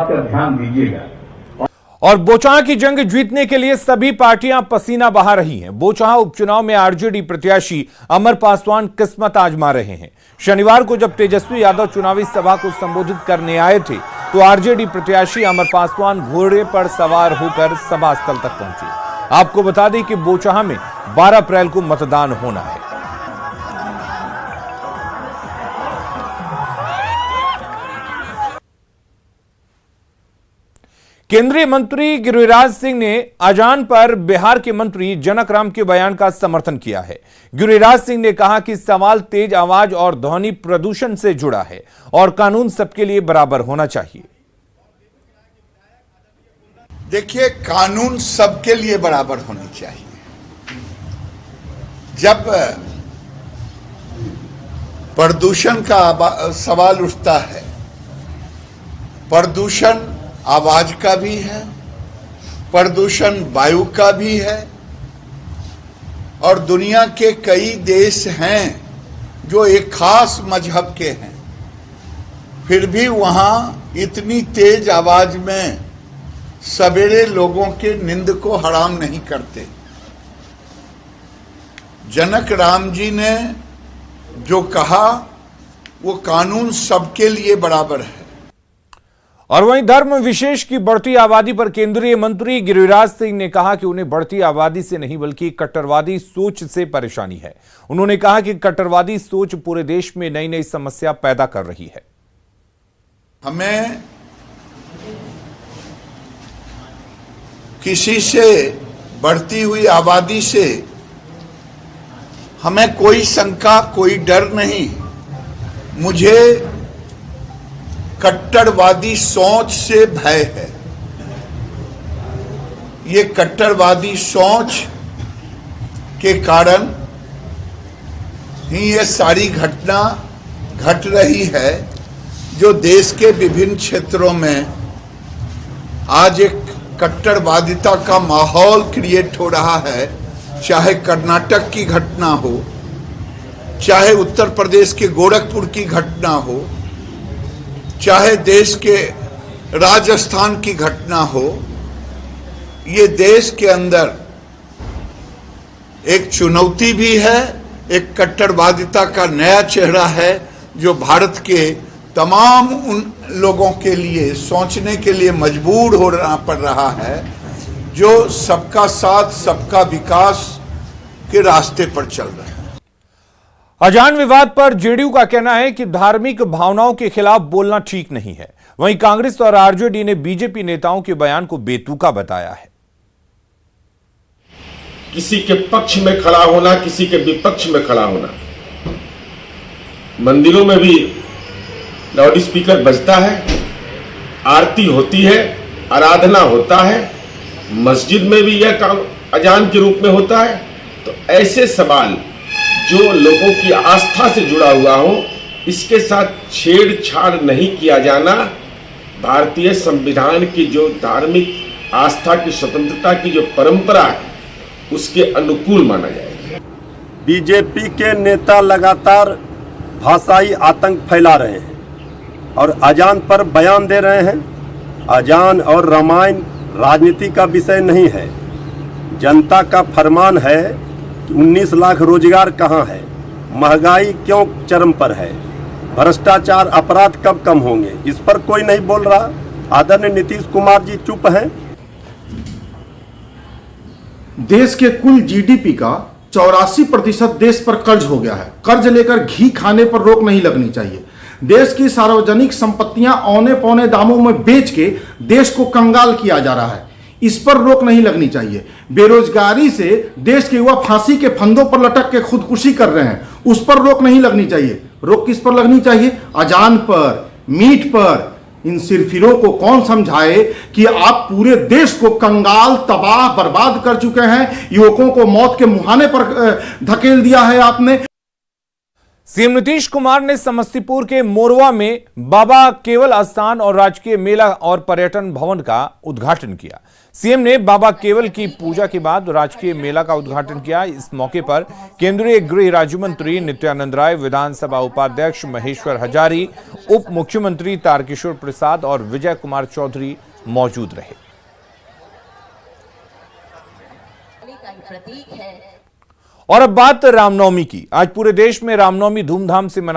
का ध्यान दीजिएगा। और बोचहा की जंग जीतने के लिए सभी पार्टियां पसीना बहा रही हैं। बोचहा उपचुनाव में आरजेडी प्रत्याशी अमर पासवान किस्मत आजमा रहे हैं। शनिवार को जब तेजस्वी यादव चुनावी सभा को संबोधित करने आए थे तो आरजेडी प्रत्याशी अमर पासवान घोड़े पर सवार होकर सभा स्थल तक पहुंचे। आपको बता दें कि बोचहा में 12 अप्रैल को मतदान होना है। केंद्रीय मंत्री गिरिराज सिंह ने अजान पर बिहार के मंत्री जनक राम के बयान का समर्थन किया है। गिरिराज सिंह ने कहा कि सवाल तेज आवाज और ध्वनि प्रदूषण से जुड़ा है और कानून सबके लिए बराबर होना चाहिए। देखिए, कानून सबके लिए बराबर होनी चाहिए। जब प्रदूषण का सवाल उठता है, प्रदूषण आवाज का भी है, प्रदूषण वायु का भी है, और दुनिया के कई देश हैं जो एक खास मजहब के हैं, फिर भी वहां इतनी तेज आवाज में सवेरे लोगों के नींद को हराम नहीं करते। जनक राम जी ने जो कहा वो कानून सबके लिए बराबर है। और वहीं धर्म विशेष की बढ़ती आबादी पर केंद्रीय मंत्री गिरिराज सिंह ने कहा कि उन्हें बढ़ती आबादी से नहीं बल्कि कट्टरवादी सोच से परेशानी है। उन्होंने कहा कि कट्टरवादी सोच पूरे देश में नई नई समस्या पैदा कर रही है। हमें किसी से बढ़ती हुई आबादी से हमें कोई शंका, कोई डर नहीं। मुझे कट्टरवादी सोच से भय है। ये कट्टरवादी सोच के कारण ही ये सारी घटना घट रही है जो देश के विभिन्न क्षेत्रों में आज एक कट्टरवादिता का माहौल क्रिएट हो रहा है। चाहे कर्नाटक की घटना हो, चाहे उत्तर प्रदेश के गोरखपुर की घटना हो, चाहे देश के राजस्थान की घटना हो, ये देश के अंदर एक चुनौती भी है, एक कट्टरवादिता का नया चेहरा है जो भारत के तमाम उन लोगों के लिए सोचने के लिए मजबूर होना पड़ रहा है जो सबका साथ सबका विकास के रास्ते पर चल रहे हैं। अजान विवाद पर जेडीयू का कहना है कि धार्मिक भावनाओं के खिलाफ बोलना ठीक नहीं है। वहीं कांग्रेस और आरजेडी ने बीजेपी नेताओं के बयान को बेतुका बताया है। किसी के पक्ष में खड़ा होना, किसी के विपक्ष में खड़ा होना। मंदिरों में भी लाउड स्पीकर बजता है, आरती होती है, आराधना होता है, मस्जिद में भी यह काम अजान के रूप में होता है। तो ऐसे सवाल जो लोगों की आस्था से जुड़ा हुआ हो, इसके साथ छेड़छाड़ नहीं किया जाना भारतीय संविधान की जो धार्मिक आस्था की स्वतंत्रता की जो परंपरा है उसके अनुकूल माना जाएगा। बीजेपी के नेता लगातार भाषाई आतंक फैला रहे हैं और अजान पर बयान दे रहे हैं। अजान और रामायण राजनीति का विषय नहीं है। जनता का फरमान है कि 19 लाख रोजगार कहाँ है, महंगाई क्यों चरम पर है, भ्रष्टाचार अपराध कब कम होंगे, इस पर कोई नहीं बोल रहा। आदरणीय नीतीश कुमार जी चुप हैं। देश के कुल जीडीपी का 84% देश पर कर्ज हो गया है। कर्ज लेकर घी खाने पर रोक नहीं लगनी चाहिए। देश की सार्वजनिक संपत्तियां औने पौने दामों में बेच के देश को कंगाल किया जा रहा है, इस पर रोक नहीं लगनी चाहिए। बेरोजगारी से देश के युवा फांसी के फंदों पर लटक के खुदकुशी कर रहे हैं, उस पर रोक नहीं लगनी चाहिए। रोक किस पर लगनी चाहिए? अजान पर, मीट पर। इन सिरफिरों को कौन समझाए कि आप पूरे देश को कंगाल, तबाह, बर्बाद कर चुके हैं। युवकों को मौत के मुहाने पर धकेल दिया है आपने। सीएम नीतीश कुमार ने समस्तीपुर के मोरवा में बाबा केवल स्थान और राजकीय मेला और पर्यटन भवन का उद्घाटन किया। सीएम ने बाबा केवल की पूजा के बाद राजकीय मेला का उद्घाटन किया। इस मौके पर केंद्रीय गृह राज्य मंत्री नित्यानंद राय, विधानसभा उपाध्यक्ष महेश्वर हजारी, उप मुख्यमंत्री तारकिशोर प्रसाद और विजय कुमार चौधरी मौजूद रहे। और अब बात रामनवमी की। आज पूरे देश में रामनवमी धूमधाम से मनाई